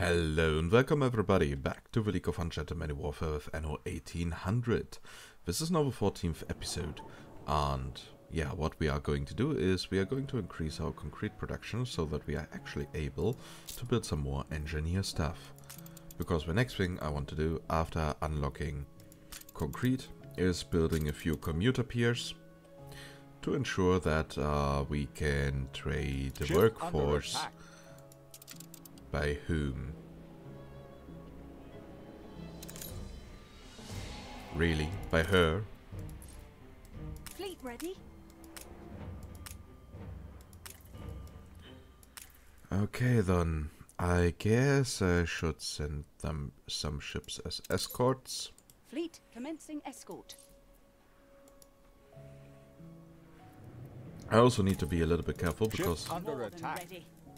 Hello and welcome everybody back to the League of Ungentlemanly Warfare with Anno 1800. This is now the 14th episode, and yeah, what we are going to do is we are going to increase our concrete production so that we are actually able to build some more engineer stuff. Because the next thing I want to do after unlocking concrete is building a few commuter piers to ensure that we can trade the workforce. By whom? Really? By her? Fleet ready? Okay then. I guess I should send them some ships as escorts. Fleet commencing escort. I also need to be a little bit careful because Under attack.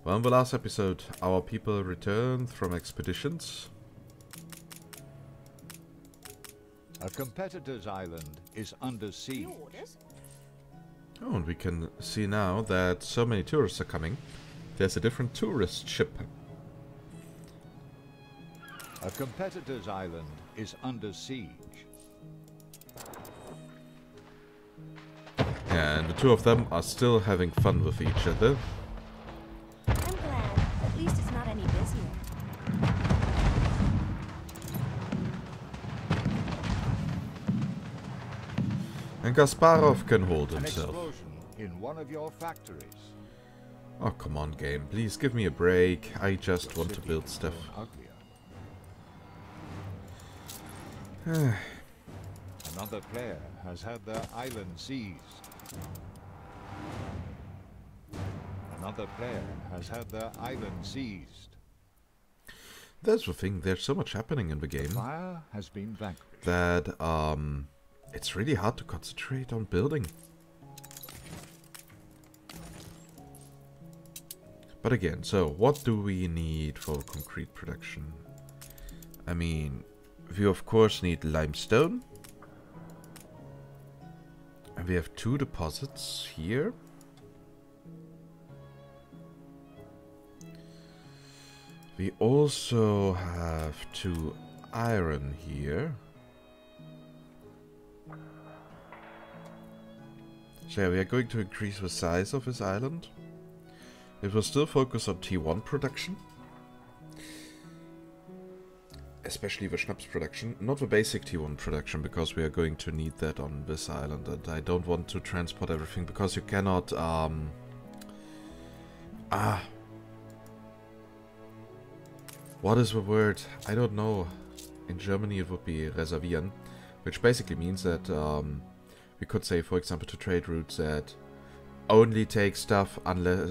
well, in the last episode our people returned from expeditions. A competitor's island is under siege. New orders? Oh, and we can see now that so many tourists are coming. There's a different tourist ship. A competitor's island is under siege. And the two of them are still having fun with each other. I'm glad. At least it's not any busier. And Gasparov can hold An himself. explosion in one of your factories. Oh, come on, game. Please give me a break. I just want to build stuff. Uglier. Another player has had their island seized. Another player has had their island seized. That's the thing. There's so much happening in the game Fire has been vanquished. that it's really hard to concentrate on building. But again, so what do we need for concrete production? I mean, we of course need limestone. And we have 2 deposits here. We also have 2 iron here. So yeah, we are going to increase the size of this island. It will still focus on T1 production. Especially the schnapps production. Not the basic T1 production, because we are going to need that on this island. And I don't want to transport everything, because you cannot... What is the word? I don't know. In Germany it would be reservieren. Which basically means that we could say, for example, to trade routes that only take stuff unless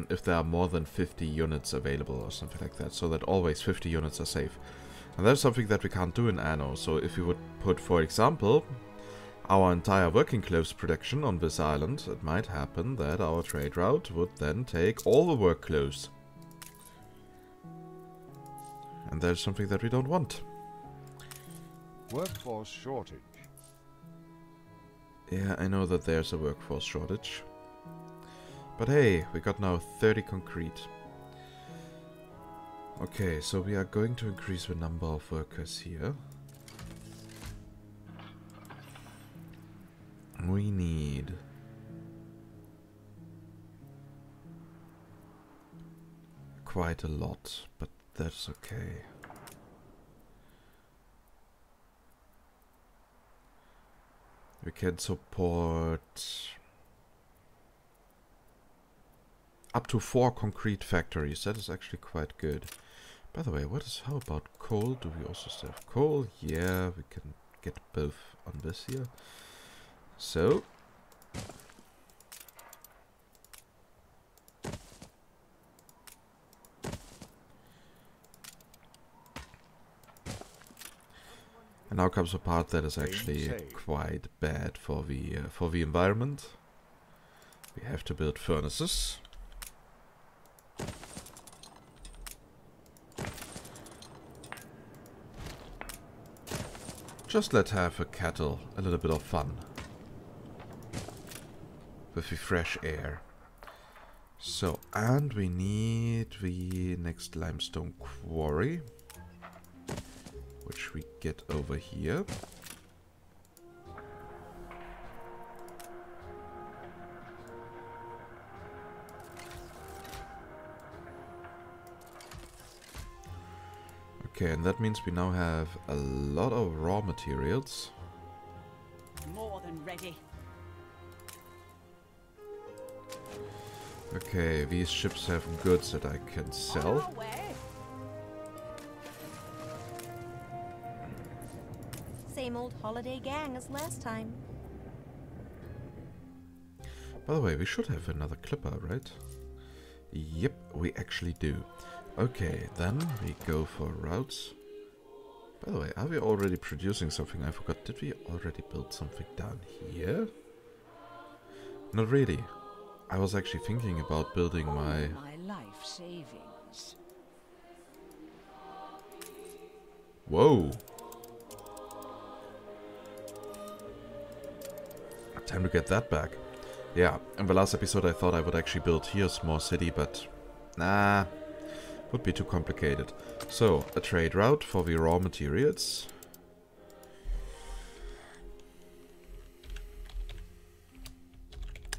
if there are more than 50 units available or something like that. So that always 50 units are safe. And that's something that we can't do in Anno. So if we would put, for example, our entire working clothes production on this island, it might happen that our trade route would then take all the work clothes. And that's something that we don't want. Workforce shortage. Yeah, I know that there's a workforce shortage. But hey, we got now 30 concrete. Okay, so we are going to increase the number of workers here. We need... quite a lot, but that's okay. We can support up to 4 concrete factories. That is actually quite good. By the way, how about coal? Do we also still have coal? Yeah, we can get both on this here. So and now comes a part that is actually quite bad for the environment. We have to build furnaces. Just let's have a cattle a little bit of fun with the fresh air. So, and we need the next limestone quarry, which we get over here. Okay, and that means we now have a lot of raw materials. More than ready. Okay, these ships have goods that I can sell. On our way. Same old holiday gang as last time. By the way, we should have another clipper, right? Yep, we actually do. Okay, then we go for routes. By the way, are we already producing something? I forgot, did we already build something down here? Not really. I was actually thinking about building my life savings. Whoa! Time to get that back. Yeah, in the last episode I thought I would actually build here a small city, but nah, would be too complicated. So, a trade route for the raw materials.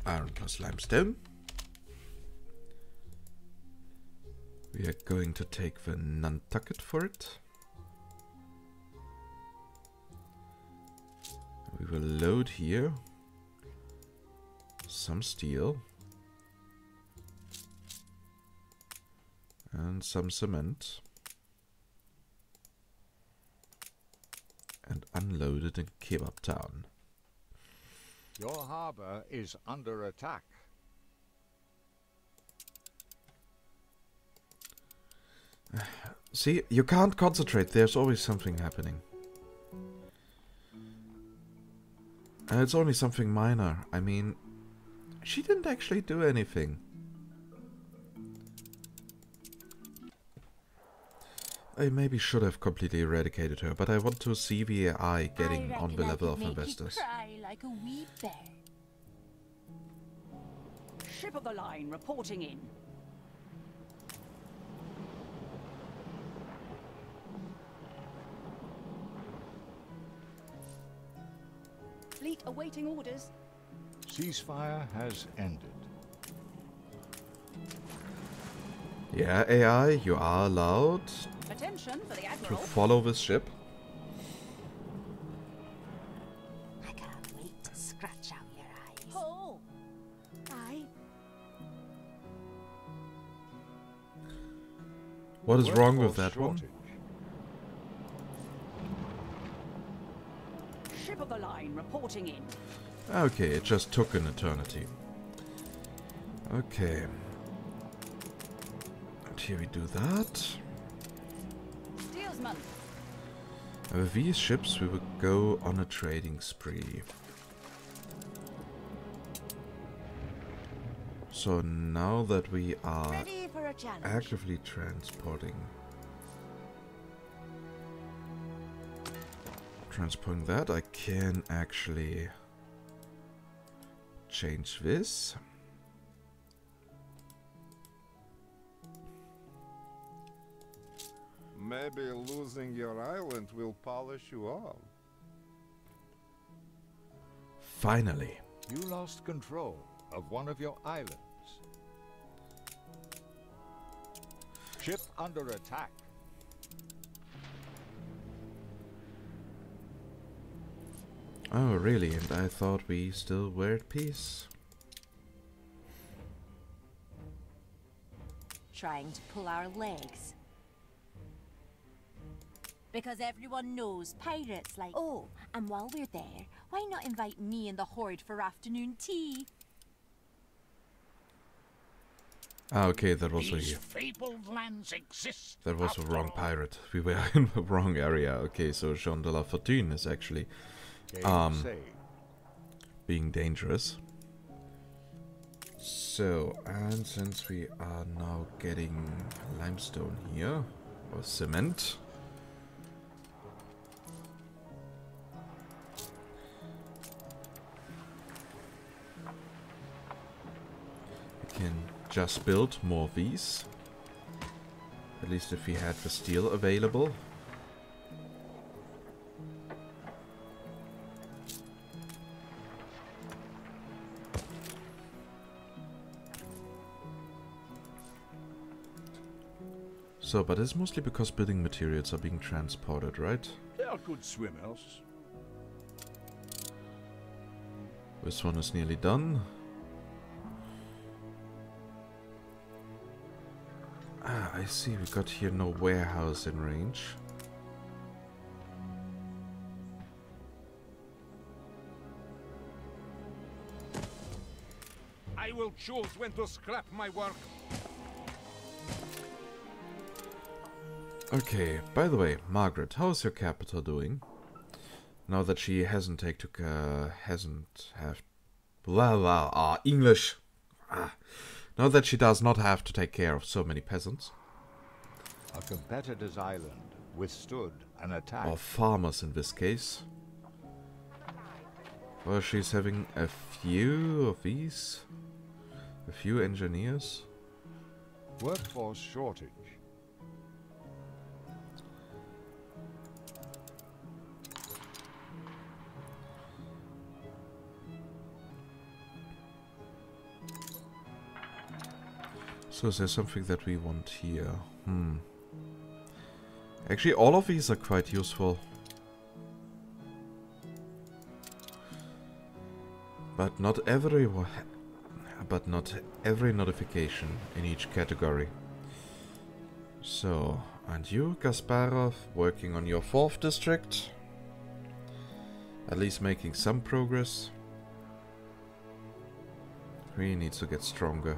Iron plus limestone. We are going to take the Nantucket for it. We will load here some steel and some cement and unload it in Kebab Town. Your harbor is under attack. See, you can't concentrate, there's always something happening. And it's only something minor. I mean, she didn't actually do anything. I maybe should have completely eradicated her, but I want to see the AI getting on the level of investors. Cry like a wee bear. Ship of the line reporting in. Fleet awaiting orders. Ceasefire has ended. Yeah, AI, you are allowed Attention for the to Admiral. follow this ship. I can't wait to scratch out your eyes. Oh. Aye. What is wrong with Workforce that one? shortage. Ship of the line reporting in. Okay, it just took an eternity. Okay. And here we do that. Steelsman. With these ships we will go on a trading spree. So now that we are Ready for a challenge. actively transporting that, I can actually change this. Maybe losing your island will polish you off. Finally. You lost control of one of your islands. Ship under attack. Oh, really? And I thought we still were at peace. Trying to pull our legs. Because everyone knows pirates like... Oh, and while we're there, why not invite me and the Horde for afternoon tea? Ah, okay, that was These a... fabled lands exist. That was the after wrong all. pirate. We were in the wrong area. Okay, so Jean de la Fortune is actually Game saved. being dangerous. So, and since we are now getting limestone here, or cement, we can just build more of these. At least if we had the steel available. So, but it's mostly because building materials are being transported, right? They are good swimmers. This one is nearly done. Ah, I see, we got here no warehouse in range. I will choose when to scrap my work. Okay, by the way, Margaret, how's your capital doing? Now that she hasn't English. Now that she does not have to take care of so many peasants. A competitor's island withstood an attack. Or farmers in this case. Well, she's having a few of these. A few engineers. Workforce shortage. So is there something that we want here? Actually, all of these are quite useful. But not every notification in each category. So, and you, Gasparov, working on your 4th district? At least making some progress. He needs to get stronger.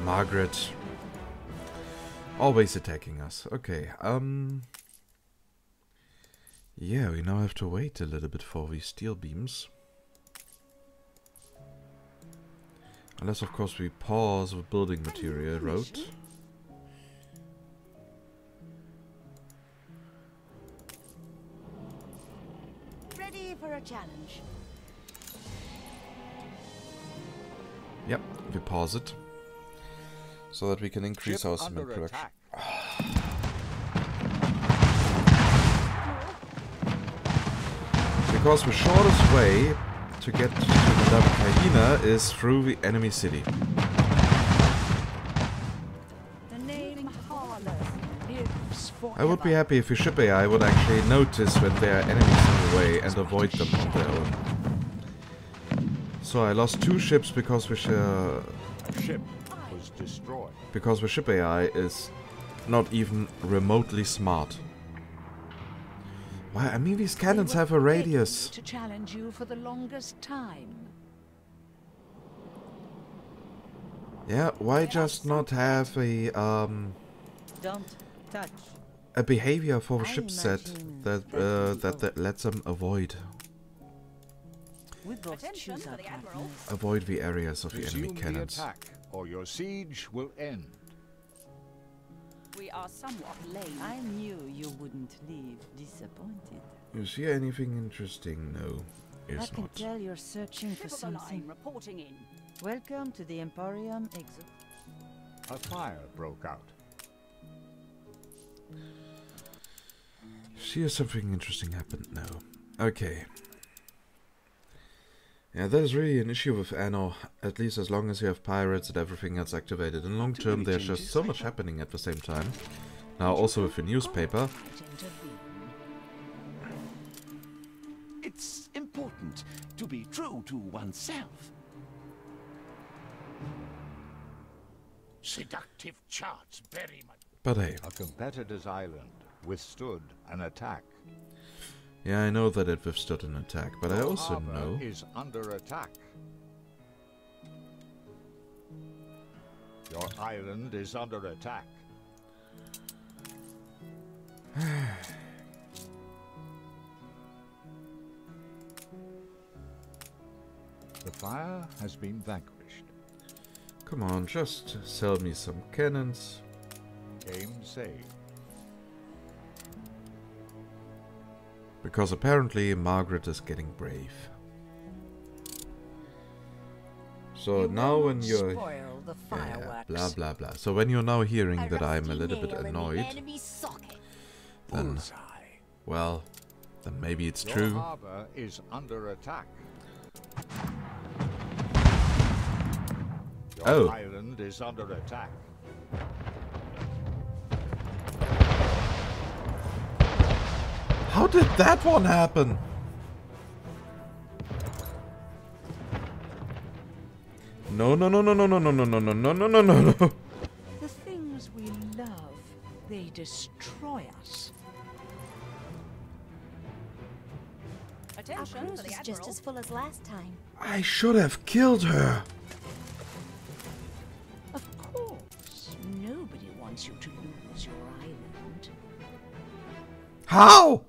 Margaret. Always attacking us. Okay, yeah, we now have to wait a little bit for these steel beams. Unless, of course, we pause the building material road. Ready for a challenge. Yep, we pause it. So that we can increase our cement production. Because the shortest way to get to the Navikaina is through the enemy city. The name Hallmann lives forever. I would be happy if the ship AI would actually notice when there are enemies in the way and avoid them on their own. So I lost 2 ships because the Ship was destroyed. because the ship AI is not even remotely smart. Why? I mean, these cannons have a radius. To challenge you for the longest time. Yeah, why just not have a Don't touch. a behavior for the I ship set imagine that lets them avoid We both choose our partners. avoid the areas of the enemy Resume the cannons. attack, or your siege will end. We are somewhat late. I knew you wouldn't leave disappointed. You see anything interesting? No, I it's can not. tell you're searching for Triple the line something. reporting in. Welcome to the Emporium Exit. A fire broke out. See if something interesting happened? No. Okay. Yeah, that is really an issue with Anno, at least as long as you have pirates and everything else activated. In long term, there's just so much happening at the same time. Now, also with the newspaper. It's important to be true to oneself. Seductive charts very much. But hey, A competitor's island withstood an attack. yeah, I know that it withstood an attack, but I Your also harbor know... is under attack. Your island is under attack. The fire has been vanquished. Come on, just sell me some cannons. Game saved. Because apparently Margaret is getting brave. So now when you're... spoil the fireworks. blah blah blah. So when you're now hearing that I'm a little bit annoyed, then... well, then maybe it's Your true. harbor is under attack. Your island is under attack. How did that one happen? No, no, no, no, no, no, no, no, no, no, no, no, no, no, no. The things we love, they destroy us. Our Attention cruise for the is Admiral. just as full as last time. I should have killed her. Of course, nobody wants you to lose your island. How?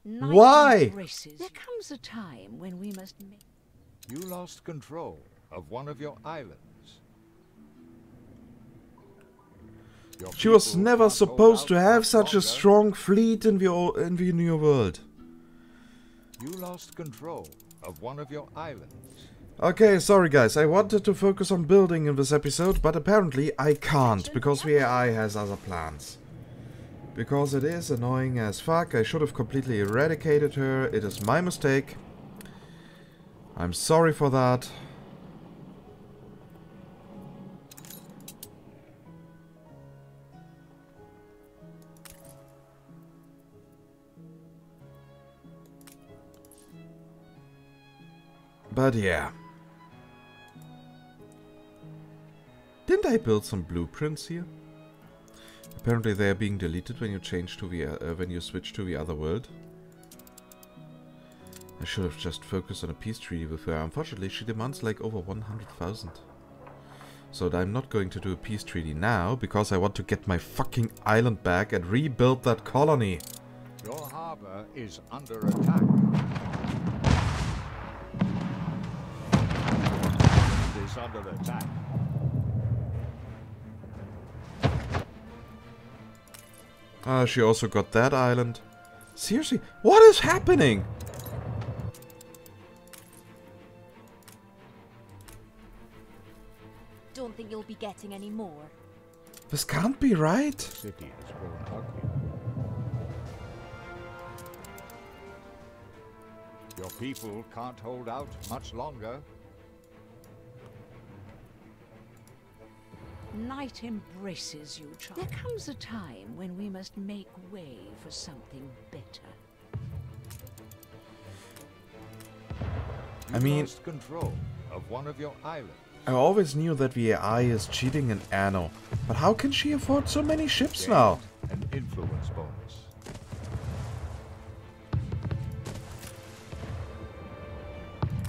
Night Why? embraces. There comes a time when we must make... You lost control of one of your islands. Your She was people never can't hold supposed out to have much such a longer. strong fleet in the new world. You lost control of one of your islands. Okay, sorry guys, I wanted to focus on building in this episode, but apparently I can't, because the AI has other plans. Because it is annoying as fuck, I should have completely eradicated her, it is my mistake. I'm sorry for that. But yeah. Didn't I build some blueprints here? Apparently they are being deleted when you change to the when you switch to the other world. I should have just focused on a peace treaty with her. Unfortunately, she demands like over 100,000. So I'm not going to do a peace treaty now because I want to get my fucking island back and rebuild that colony. Your harbor is under attack. It is under attack. Ah, she also got that island. Seriously, what is happening? Don't think you'll be getting any more. This can't be right. The city has grown ugly. Your people can't hold out much longer. Night embraces you, child. There comes a time when we must make way for something better. I mean, Lost control of one of your islands. I always knew that the AI is cheating in Anno, but how can she afford so many ships now? An influence bonus.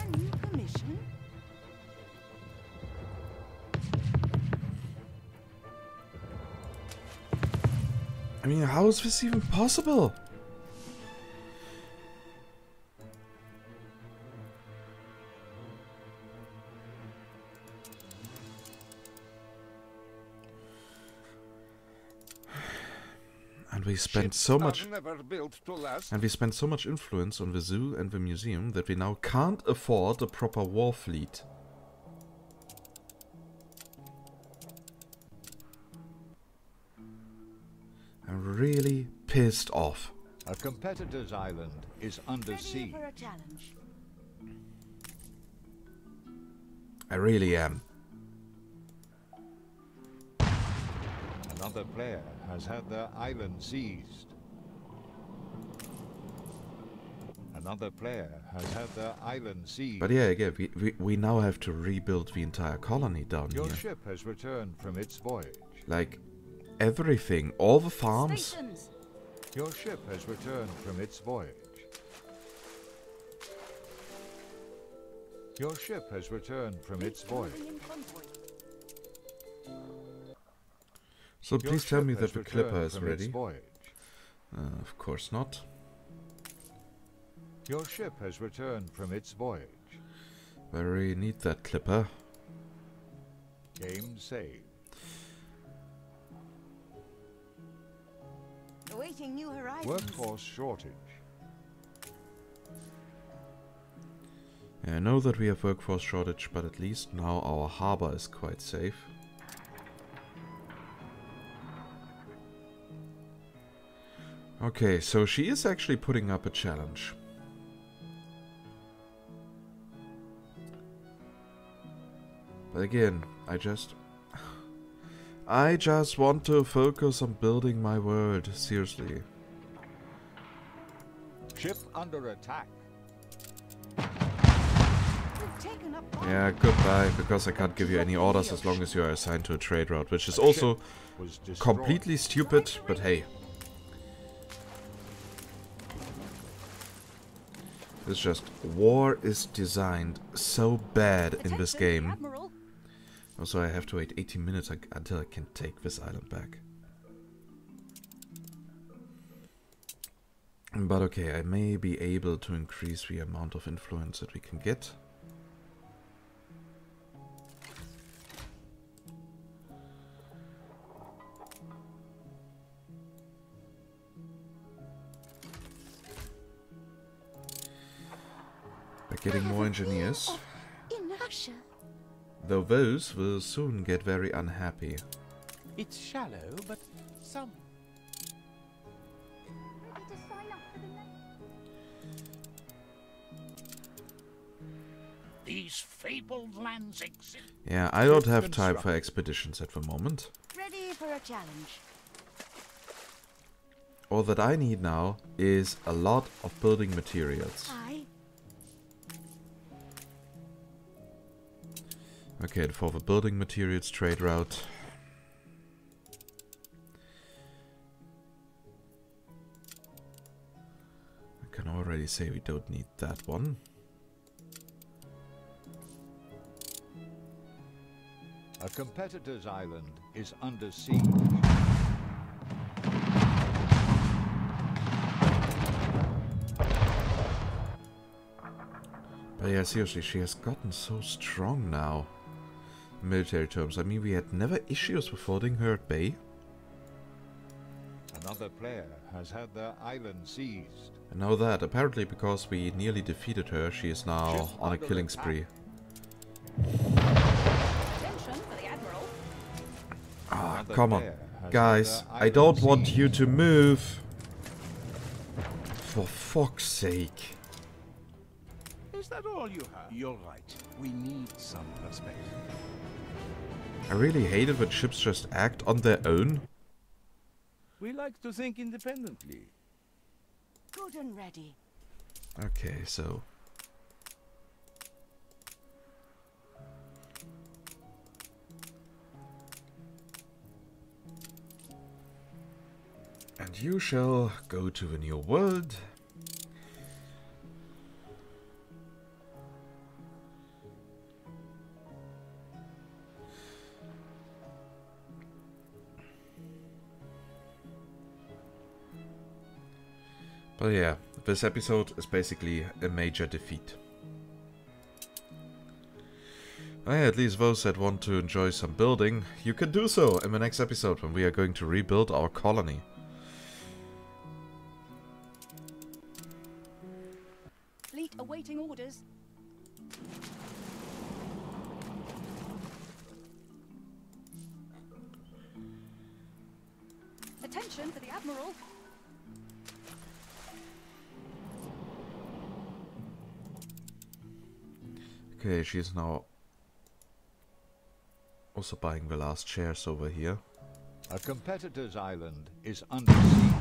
A new commission? I mean, how is this even possible? And we spent so much influence on the zoo and the museum that we now can't afford a proper war fleet. I'm really pissed off. A competitor's island is under siege. For a challenge. I really am. Another player has had their island seized. Another player has had their island seized. But yeah, again, we now have to rebuild the entire colony down Your here. ship has returned from its voyage. Like, everything, all the farms. Stations. Your ship has returned from its voyage. Your ship has returned from its voyage. So Your please tell ship me has that the clipper returned is from its ready. voyage. Of course not. Your ship has returned from its voyage. I really need that clipper. Game saved. Awaiting new horizons. Workforce shortage. Yeah, I know that we have workforce shortage, but at least now our harbor is quite safe. Okay, so she is actually putting up a challenge. But again, I just want to focus on building my world, seriously. Ship under attack. Yeah, goodbye, because I can't give you any orders as long as you are assigned to a trade route, which is also completely stupid, but hey. It's just, war is designed so bad in this game. Also, I have to wait 18 minutes until I can take this island back. But okay, I may be able to increase the amount of influence that we can get. By getting more engineers. Though those will soon get very unhappy. It's shallow, but some. These fabled lands exist. Yeah, I don't have time for expeditions at the moment. Ready for a challenge. All that I need now is a lot of building materials. Aye. Okay, for the building materials trade route. I can already say we don't need that one. A competitor's island is under siege. But yeah, seriously, she has gotten so strong now. In military terms, I mean, we had never issues with holding her at bay. Another player has had their island seized. And now that, apparently because we nearly defeated her, she is now on a killing spree. Ah, come on. Guys, I don't want you to move. For fuck's sake. Is that all you have? You're right. We need some perspective. I really hate it when ships just act on their own. We like to think independently. Good and ready. Okay, so... And you shall go to the new world. But yeah, this episode is basically a major defeat. At least those that want to enjoy some building, you can do so in the next episode when we are going to rebuild our colony. Fleet awaiting orders. Attention to the Admiral. Okay, she's now also buying the last shares over here. A competitor's island is under siege.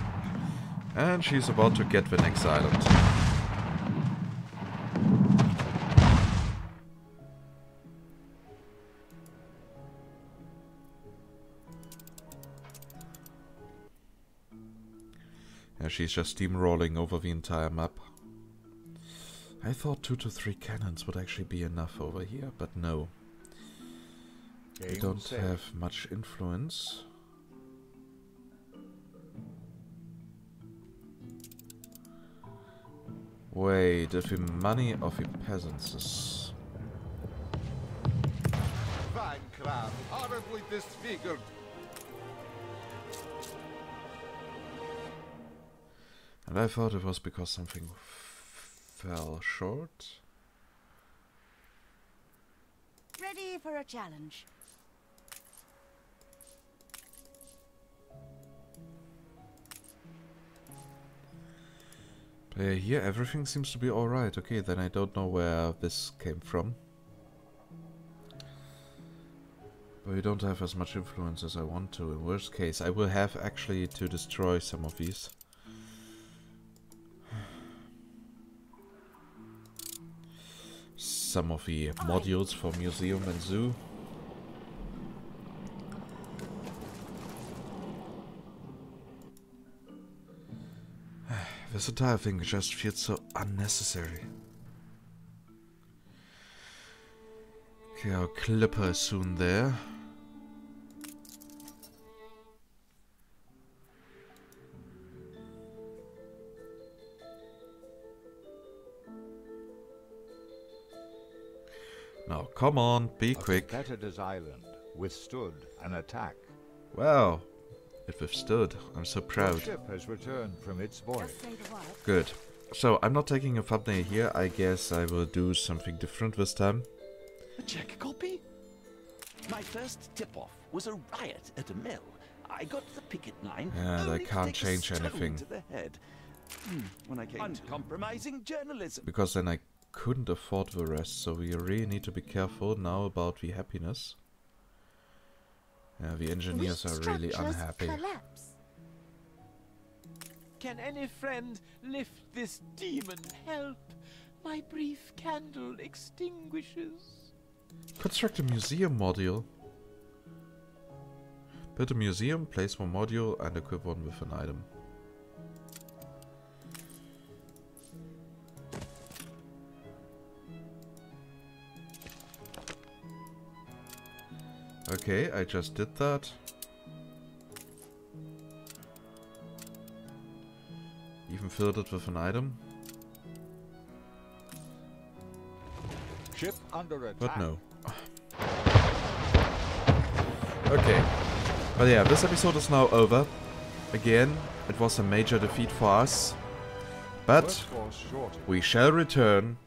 And she's about to get the next island. Yeah, she's just steamrolling over the entire map. I thought 2 to 3 cannons would actually be enough over here, but no. They don't have much influence. Wait, if the money of the peasants is... Fine crab, horribly disfigured. And I thought it was because something fell short. Ready for a challenge. Here everything seems to be alright. Okay, then I don't know where this came from. But we don't have as much influence as I want to. In worst case, I will have actually to destroy some of these. Some of the modules for museum and zoo. This entire thing just feels so unnecessary. Okay, our clipper is soon there. Now, come on, be quick. Competitor's island withstood an attack. Wow, it withstood. I'm so Your proud. ship has returned from its voyage. Just say the word. Good. So, I'm not taking a thumbnail here. I guess I will do something different this time. A check copy? My first tip-off was a riot at a mill. I got the picket line. And I only to can't take a change stone anything. to the head. When I came uncompromising journalism. Because then I couldn't afford the rest, so we really need to be careful now about the happiness. Yeah, the engineers Weak are really structures unhappy. collapse. Can any friend lift this demon? Help! My brief candle extinguishes. Construct a museum module. Build a museum, place one module, and equip one with an item. Okay, I just did that. Even filled it with an item. Ship under attack. But no. Okay. But yeah, this episode is now over. Again, it was a major defeat for us. But Workforce shortage. we shall return.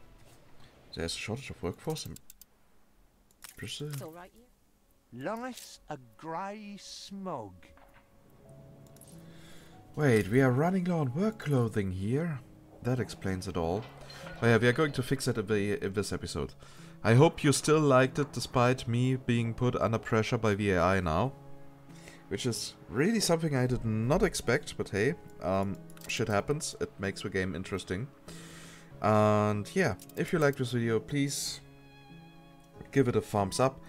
There's a shortage of workforce in Brazil. It's all right, you. Life's a grey smog. Wait, we are running low on work clothing here. That explains it all. But yeah, we are going to fix it in this episode. I hope you still liked it despite me being put under pressure by the AI now. Which is really something I did not expect, but hey, shit happens. It makes the game interesting. And yeah, if you liked this video, please give it a thumbs up.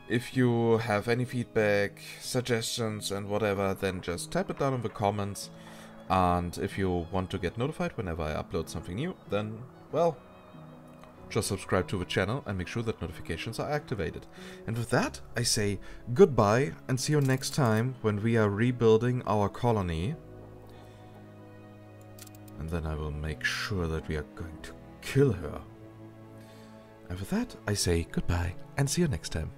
If you have any feedback, suggestions and whatever, then just type it down in the comments. And if you want to get notified whenever I upload something new, then, well, just subscribe to the channel and make sure that notifications are activated. And with that, I say goodbye and see you next time when we are rebuilding our colony. And then I will make sure that we are going to kill her. And with that, I say goodbye and see you next time.